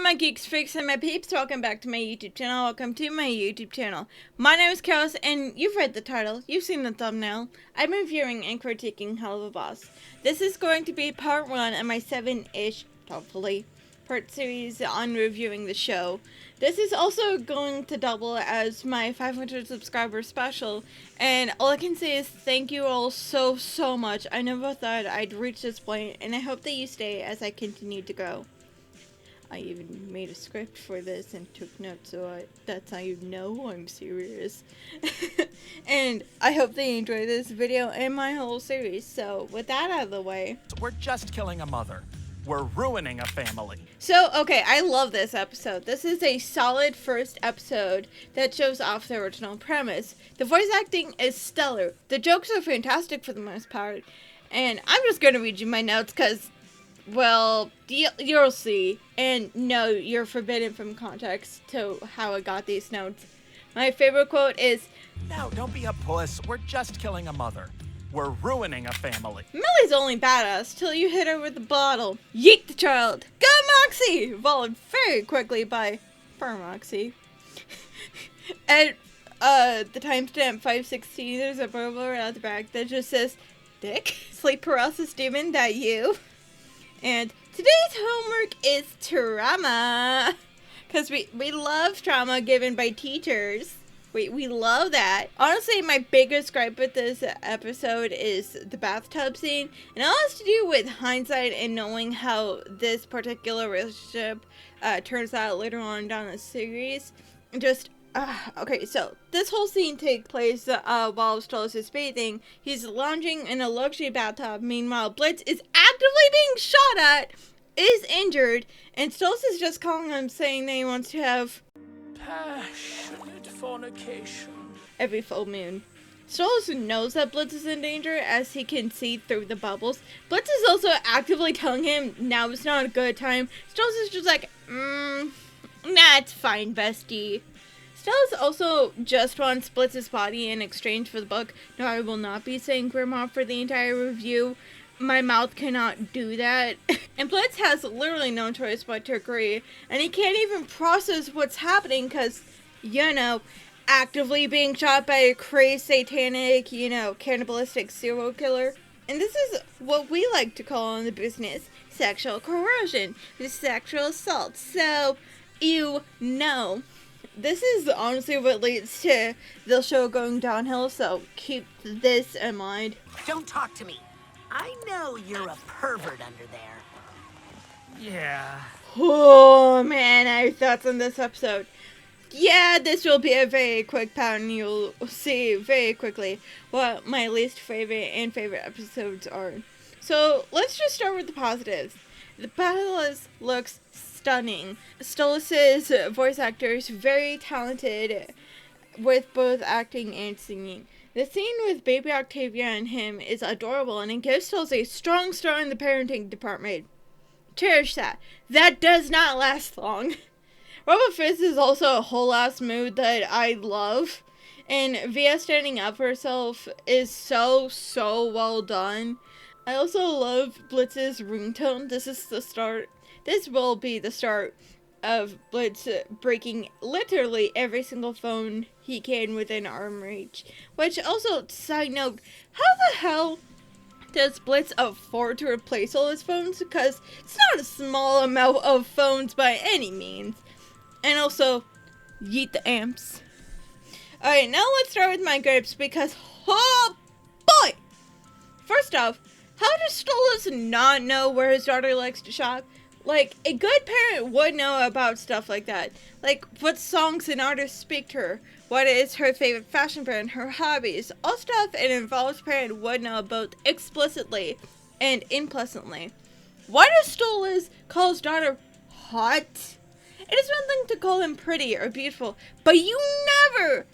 my geeks, freaks, and my peeps, welcome back to my YouTube channel. Welcome to my YouTube channel. My name is Chaos, and you've read the title, you've seen the thumbnail. I'm reviewing and critiquing HelluvaBoss. This is going to be part 1 of my 7-ish, hopefully, part series on reviewing the show. This is also going to double as my 500 subscriber special, and all I can say is thank you all so much. I never thought I'd reach this point, and I hope that you stay as I continue to grow. I even made a script for this and took notes, so that's how you know I'm serious. And I hope they enjoy this video and my whole series. So with that out of the way, we're just killing a mother. We're ruining a family. So, okay, I love this episode. This is a solid first episode that shows off the original premise. The voice acting is stellar. The jokes are fantastic for the most part. And I'm just going to read you my notes because, well, you'll see. And no, you're forbidden from context to how I got these notes. My favorite quote is, "No, don't be a puss. We're just killing a mother. We're ruining a family." Millie's only badass till you hit her with a bottle. Yeet the child. Go Moxie! Followed very quickly by Moxie. At the timestamp 5:16, there's a billboard at the back that just says, "Dick, sleep paralysis demon, that you?" And today's homework is trauma. Because we love trauma given by teachers. We love that. Honestly, my biggest gripe with this episode is the bathtub scene. And it all has to do with hindsight and knowing how this particular relationship turns out later on down the series. Just, okay, so this whole scene takes place while Stolas is bathing. He's lounging in a luxury bathtub. Meanwhile, Blitz is actively being shot at, is injured, and Stolas is just calling him saying that he wants to have passionate fornication every full moon. Stolas knows that Blitz is in danger as he can see through the bubbles. Blitz is also actively telling him now is not a good time. Stolas is just like, nah, it's fine, bestie. Stolas also just wants Blitz's body in exchange for the book. No, I will not be saying grandma for the entire review. My mouth cannot do that. And Blitz has literally no choice but to agree. And he can't even process what's happening because, actively being shot by a crazed, satanic, cannibalistic serial killer. And this is what we like to call in the business sexual coercion, the sexual assault. So, this is honestly what leads to the show going downhill, so keep this in mind. Don't talk to me. I know you're a pervert under there. Yeah. Oh man, I have thoughts on this episode. Yeah, this will be a very quick pattern. You'll see very quickly what my least favorite and favorite episodes are. So let's just start with the positives. The Palace looks stunning. Stolas' voice actor is very talented with both acting and singing. The scene with baby Octavia and him is adorable, and it gives Stolas a strong start in the parenting department. Cherish that. That does not last long. Robot Fizz is also a whole ass mood that I love, and Via standing up for herself is so well done. I also love Blitz's ringtone. This will be the start of Blitz breaking literally every single phone he can within arm reach. Which also, side note, how the hell does Blitz afford to replace all his phones? Because it's not a small amount of phones by any means. And also, yeet the amps. Alright, now let's start with my gripes because, oh boy! First off, how does Stolas not know where his daughter likes to shop? Like, a good parent would know about stuff like that. Like, what songs and artists speak to her, what is her favorite fashion brand, her hobbies, all stuff an involved parent would know both explicitly and implicitly. Why does Stolas call his daughter hot? It is one thing to call him pretty or beautiful, but you never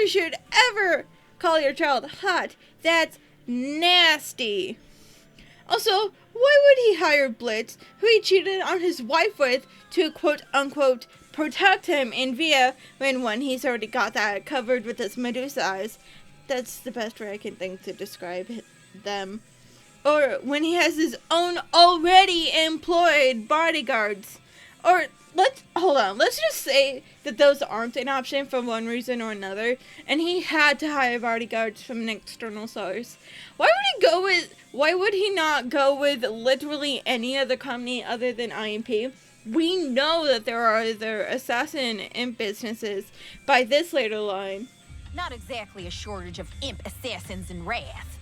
should ever call your child hot. That's nasty. Also, why would he hire Blitz, who he cheated on his wife with, to quote-unquote protect him in Via when he's already got that covered with his Medusa eyes? That's the best way I can think to describe them. Or when he has his own already employed bodyguards. Or let's just say that those aren't an option for one reason or another, and he had to hire bodyguards from an external source. Why would he not go with literally any other company other than IMP? We know that there are other assassin imp businesses by this later line. Not exactly a shortage of imp assassins in Wrath.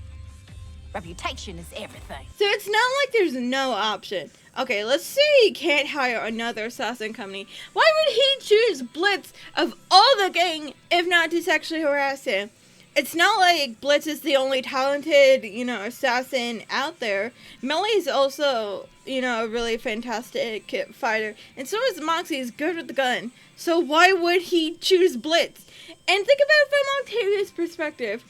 Reputation is everything. So it's not like there's no option. Okay, let's say he can't hire another assassin company. Why would he choose Blitz of all the gang if not to sexually harass him? It's not like Blitz is the only talented, assassin out there. Mellie's also, a really fantastic fighter. And so is Moxie, is good with the gun. So why would he choose Blitz? And think about it from Octavia's perspective.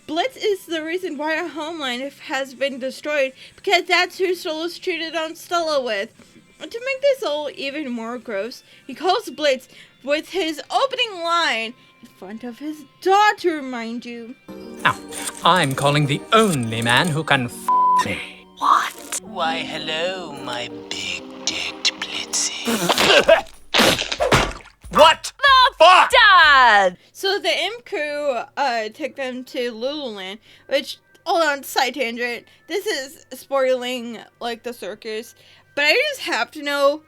Blitz is the reason why our homeland has been destroyed, because that's who Stolas treated on Stella with. And to make this all even more gross, he calls Blitz with his opening line in front of his daughter, mind you. Now, I'm calling the only man who can me. What? Why, hello, my big-dicked Blitzy. What the fuck? Dad! So the imp crew took them to Loo Loo Land, which, hold on, side tangent. This is spoiling, the circus. But I just have to know,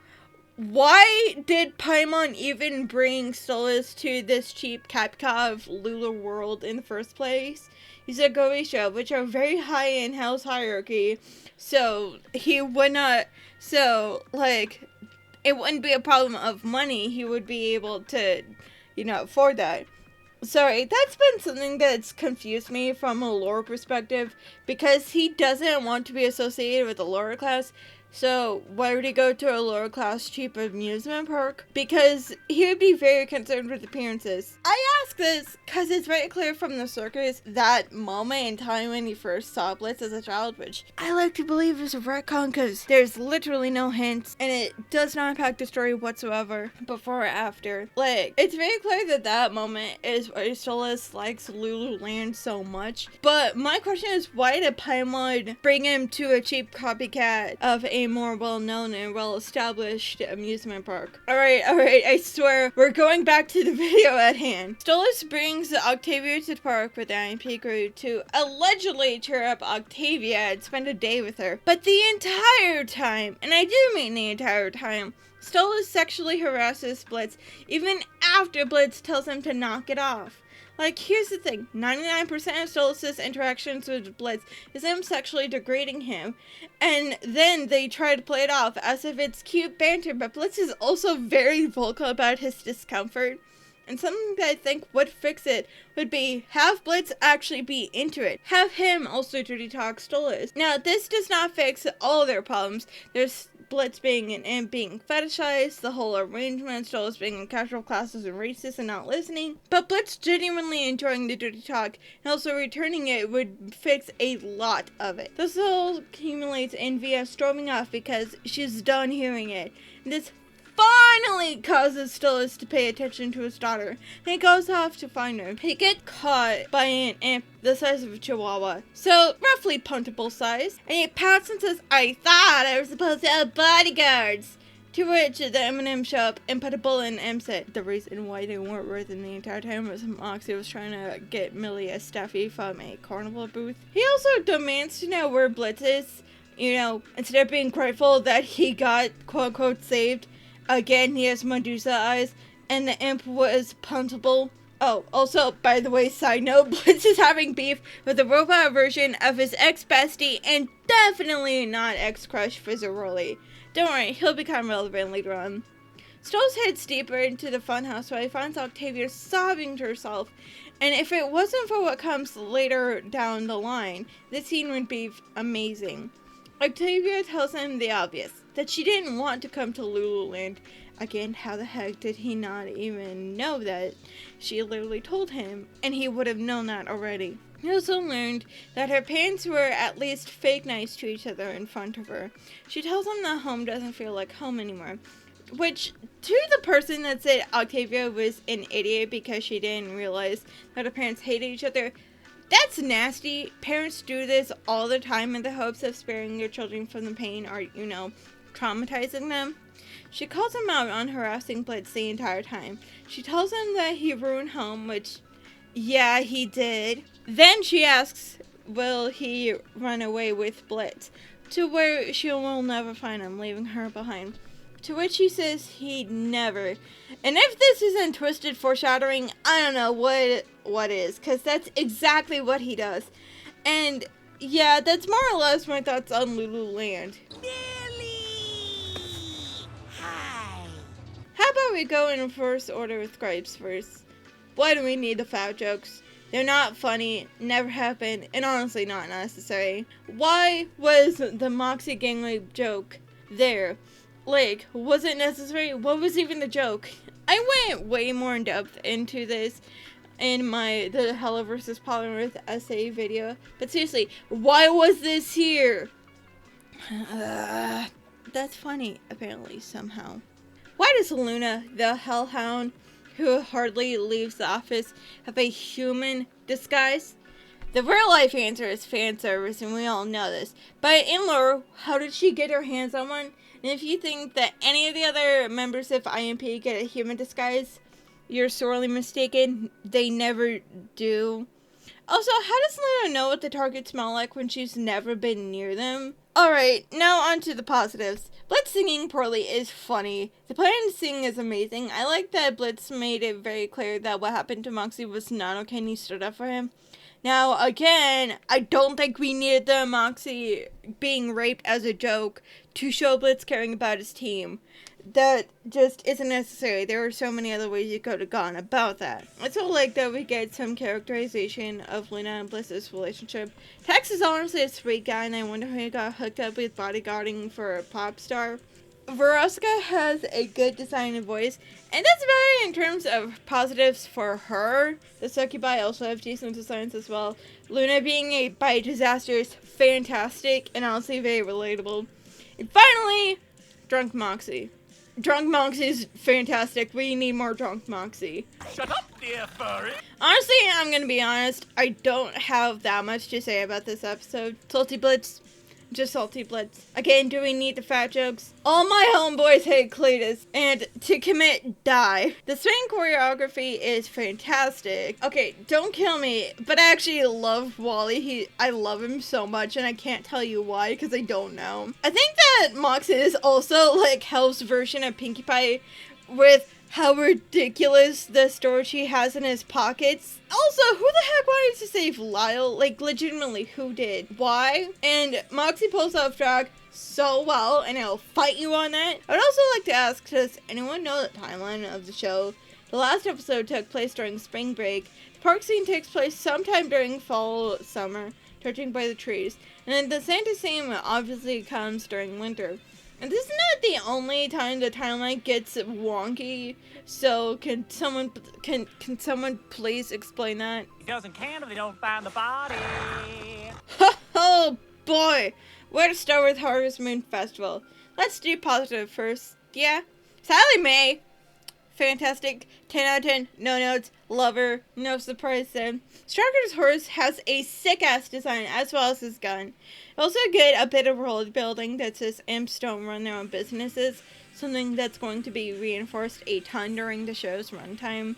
why did Paimon even bring Stolas to this cheap Capca of Lula World in the first place? He's a Gorisha, which are very high in Hell's hierarchy. So he would not, it wouldn't be a problem of money. He would be able to, afford that. Sorry, that's been something that's confused me from a lore perspective, because he doesn't want to be associated with the lower class. So why would he go to a lower class cheap amusement park? Because he would be very concerned with appearances. I ask this because it's very clear from the circus that moment in time when he first saw Blitz as a child, which I like to believe is a retcon because there's literally no hints and it does not impact the story whatsoever before or after. It's very clear that that moment is why Stolas likes Loo Loo Land so much. But my question is, why did Paimon bring him to a cheap copycat of a more well-known and well-established amusement park? Alright, I swear, we're going back to the video at hand. Stolas brings Octavia to the park with the IMP crew to allegedly cheer up Octavia and spend a day with her. But the entire time, and I do mean the entire time, Stolas sexually harasses Blitz even after Blitz tells him to knock it off. Here's the thing, 99% of Stolas' interactions with Blitz is him sexually degrading him, and then they try to play it off as if it's cute banter, but Blitz is also very vocal about his discomfort, and something that I think would fix it would be have Blitz actually be into it. Have him also dirty talk Stolas. Now, this does not fix all their problems. There's Blitz being an imp being fetishized, the whole arrangement, Stolas being in casual classes and racist and not listening. But Blitz genuinely enjoying the dirty talk and also returning it would fix a lot of it. This all accumulates in Via storming off because she's done hearing it. And this finally causes Stolas to pay attention to his daughter, and he goes off to find her. He gets caught by an imp the size of a chihuahua, so roughly puntable size, and he pouts and says, "I thought I was supposed to have bodyguards." To which the M&M show up and put a bullet in M's head. The reason why they weren't worth it the entire time was Moxie was trying to get Millie a stuffy from a carnival booth. He also demands to know where Blitz is, instead of being grateful that he got quote-unquote saved. Again, he has Medusa eyes, and the imp was puntable. Oh, also, by the way, side note, Blitz is having beef with the robot version of his ex-bestie, and definitely not ex-crush Fizzaroli. Don't worry, he'll become relevant later on. Stolas heads deeper into the funhouse where he finds Octavia sobbing to herself, and if it wasn't for what comes later down the line, this scene would be amazing. Octavia tells him the obvious, that she didn't want to come to Loo Loo Land. Again, how the heck did he not even know that? She literally told him, and he would have known that already. He also learned that her parents were at least fake nice to each other in front of her. She tells him that home doesn't feel like home anymore. Which, to the person that said Octavia was an idiot because she didn't realize that her parents hated each other, that's nasty. Parents do this all the time in the hopes of sparing their children from the pain or, traumatizing them. She calls him out on harassing Blitz the entire time. She tells him that he ruined home, which, yeah, he did. Then she asks, will he run away with Blitz, to where she will never find him, leaving her behind. To which he says he'd never. And if this isn't twisted foreshadowing, I don't know what is, because that's exactly what he does. And yeah, that's more or less my thoughts on Loo Loo Land. Hi. How about we go in reverse order with gripes first? Why do we need the fat jokes? They're not funny, never happened, and honestly not necessary. Why was the Moxie gang rape joke there? Like, was it necessary? What was even the joke? I went way more in depth into this in the Hella vs. Polymorph essay video. But seriously, why was this here? That's funny, apparently, somehow. Why does Luna, the hellhound, who hardly leaves the office, have a human disguise? The real life answer is fan service, and we all know this. But in lore, how did she get her hands on one? And if you think that any of the other members of IMP get a human disguise, you're sorely mistaken. They never do. Also, how does Luna know what the targets smell like when she's never been near them? Alright, now on to the positives. Blitz singing poorly is funny. The plan to sing is amazing. I like that Blitz made it very clear that what happened to Moxie was not okay and he stood up for him. Now, again, I don't think we needed the Moxie being raped as a joke to show Blitz caring about his team. That just isn't necessary. There are so many other ways you could have gone about that. I also like that we get some characterization of Luna and Blitz's relationship. Tex is honestly a sweet guy, and I wonder how he got hooked up with bodyguarding for a pop star. Veronica has a good design and voice, and that's about it in terms of positives for her. The Succubi also have decent designs as well. Luna being a bite disaster is fantastic and honestly very relatable. And finally, Drunk Moxie. Drunk Moxie is fantastic. We need more Drunk Moxie. Shut up, dear furry. Honestly, I'm gonna be honest, I don't have that much to say about this episode. Salty Blitz. Just Salty Blitz. Again, do we need the fat jokes? All my homeboys hate Cletus. And to commit, die. The swing choreography is fantastic. Okay, don't kill me, but I actually love Wally. I love him so much, and I can't tell you why, because I don't know. I think that Moxie is also like Hell's version of Pinkie Pie, with how ridiculous the storage he has in his pockets. Also, who the heck wanted to save Lyle? Like, legitimately, who did? Why? And Moxie pulls off drag so well, and I'll fight you on that. I would also like to ask, does anyone know the timeline of the show? The last episode took place during spring break. The park scene takes place sometime during fall, summer, judging by the trees. And then the Santa scene obviously comes during winter. And this is not the only time the timeline gets wonky, so can someone please explain that? It doesn't count if they don't find the body. Oh boy! Where to start with Harvest Moon Festival? Let's do positive first. Yeah? Sally Mae! Fantastic. 10 out of 10. No notes. Lover. No surprise then. Striker's horse has a sick-ass design as well as his gun. Also get a bit of world building that says imps don't run their own businesses. Something that's going to be reinforced a ton during the show's runtime.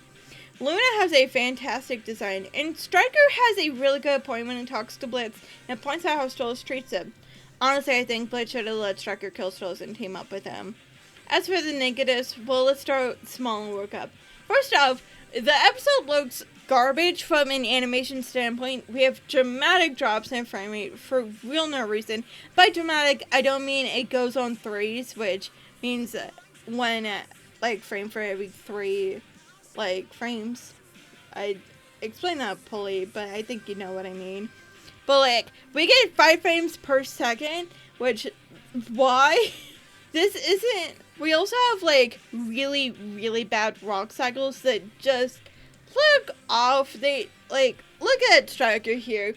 Luna has a fantastic design, and Striker has a really good point when he talks to Blitz and points out how Stolas treats him. Honestly, I think Blitz should have let Striker kill Stolas and team up with him. As for the negatives, well, let's start small and work up. First off, the episode looks garbage from an animation standpoint. We have dramatic drops in frame rate for real no reason. By dramatic, I don't mean it goes on threes, which means when, frame for every 3, frames. I explained that poorly, but I think you know what I mean. But, we get 5 frames per second, which, why? This isn't... We also have, really, really bad rock cycles that just look off. Look at Striker here.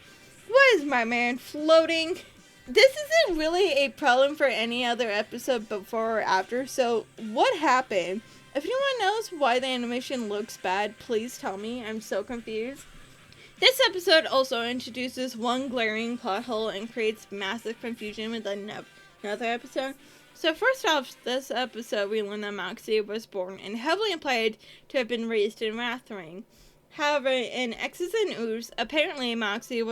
What is my man floating? This isn't really a problem for any other episode before or after, so what happened? If anyone knows why the animation looks bad, please tell me. I'm so confused. This episode also introduces one glaring plot hole and creates massive confusion with another episode. So first off, this episode we learn that Moxie was born and heavily implied to have been raised in Rathring. However, in X's and O's, apparently Moxie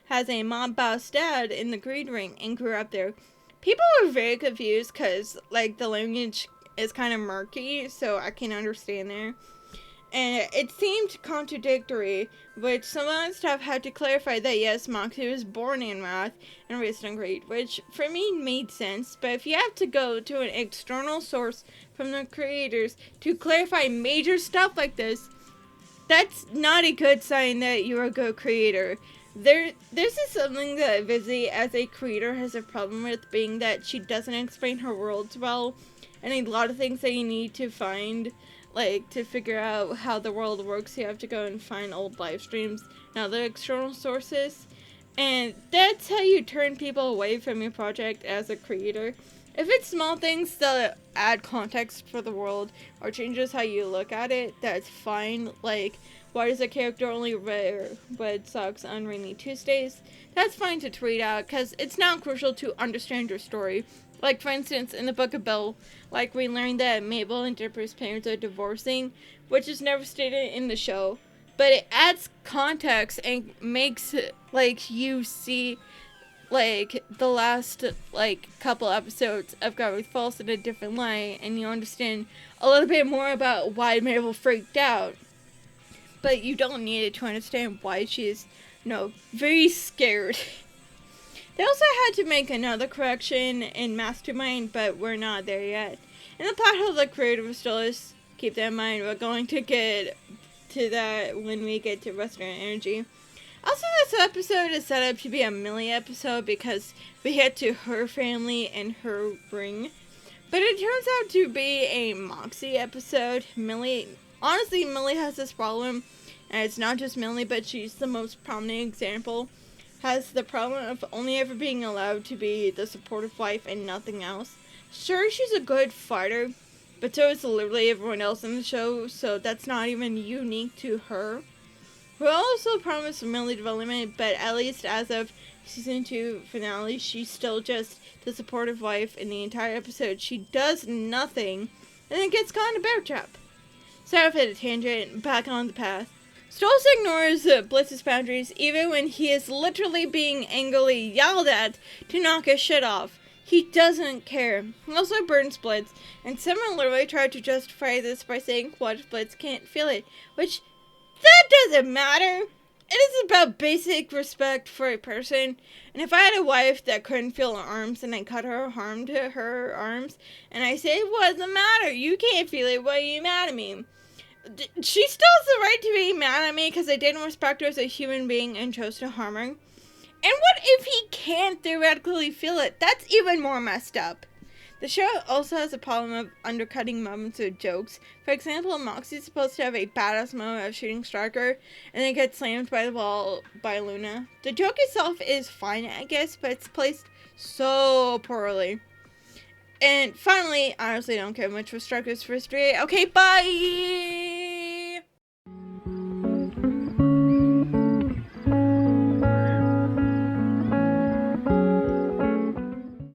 has a mob boss dad in the Greed Ring and grew up there. People were very confused because, like, the language is kind of murky, so I can understand there. And it seemed contradictory, which some of that stuff had to clarify that yes, Moxie was born in Wrath and raised in Greed, which for me made sense, but if you have to go to an external source from the creators to clarify major stuff like this, that's not a good sign that you're a good creator. This is something that Vizzy as a creator has a problem with, being that she doesn't explain her worlds well, and a lot of things that you need to find, like, to figure out how the world works, you have to go and find old live streams and other external sources. And that's how you turn people away from your project as a creator. If it's small things that add context for the world or changes how you look at it, that's fine. Like, why does a character only wear red socks on rainy Tuesdays? That's fine to tweet out because it's not crucial to understand your story. Like, for instance, in the Book of Bill, like, we learned that Mabel and Dipper's parents are divorcing, which is never stated in the show. But it adds context and makes, like, you see, like, the last, like, couple episodes of God with False in a different light, and you understand a little bit more about why Mabel freaked out. But you don't need it to understand why she's, very scared. They also had to make another correction in Mastermind, but we're not there yet. In the plot hole, the creative still is, keep that in mind, we're going to get to that when we get to Western Energy. Also, this episode is set up to be a Millie episode because we head to her family and her ring. But it turns out to be a Moxie episode. Honestly, Millie has this problem, and it's not just Millie, but she's the most prominent example. Has the problem of only ever being allowed to be the supportive wife and nothing else. Sure, she's a good fighter, but so is literally everyone else in the show, so that's not even unique to her. We also promised Millie development, but at least as of season 2 finale, she's still just the supportive wife in the entire episode. She does nothing, and then gets caught in a bear trap. Sorry for the tangent, back on the path. Stolz ignores Blitz's boundaries even when he is literally being angrily yelled at to knock his shit off. He doesn't care. He also burns Blitz, and someone literally tried to justify this by saying, what if Blitz can't feel it? Which, that doesn't matter. It is about basic respect for a person, and if I had a wife that couldn't feel her arms and I cut her, harmed her arms, and I say, what does it matter? You can't feel it, why are you mad at me? She still has the right to be mad at me because I didn't respect her as a human being and chose to harm her. And what if he can't theoretically feel it? That's even more messed up. The show also has a problem of undercutting moments with jokes. For example, Moxie's supposed to have a badass moment of shooting Striker and then gets slammed by the wall by Luna. The joke itself is fine, I guess, but it's placed so poorly. And finally, I honestly don't care much for Striker's first rate. Okay, bye!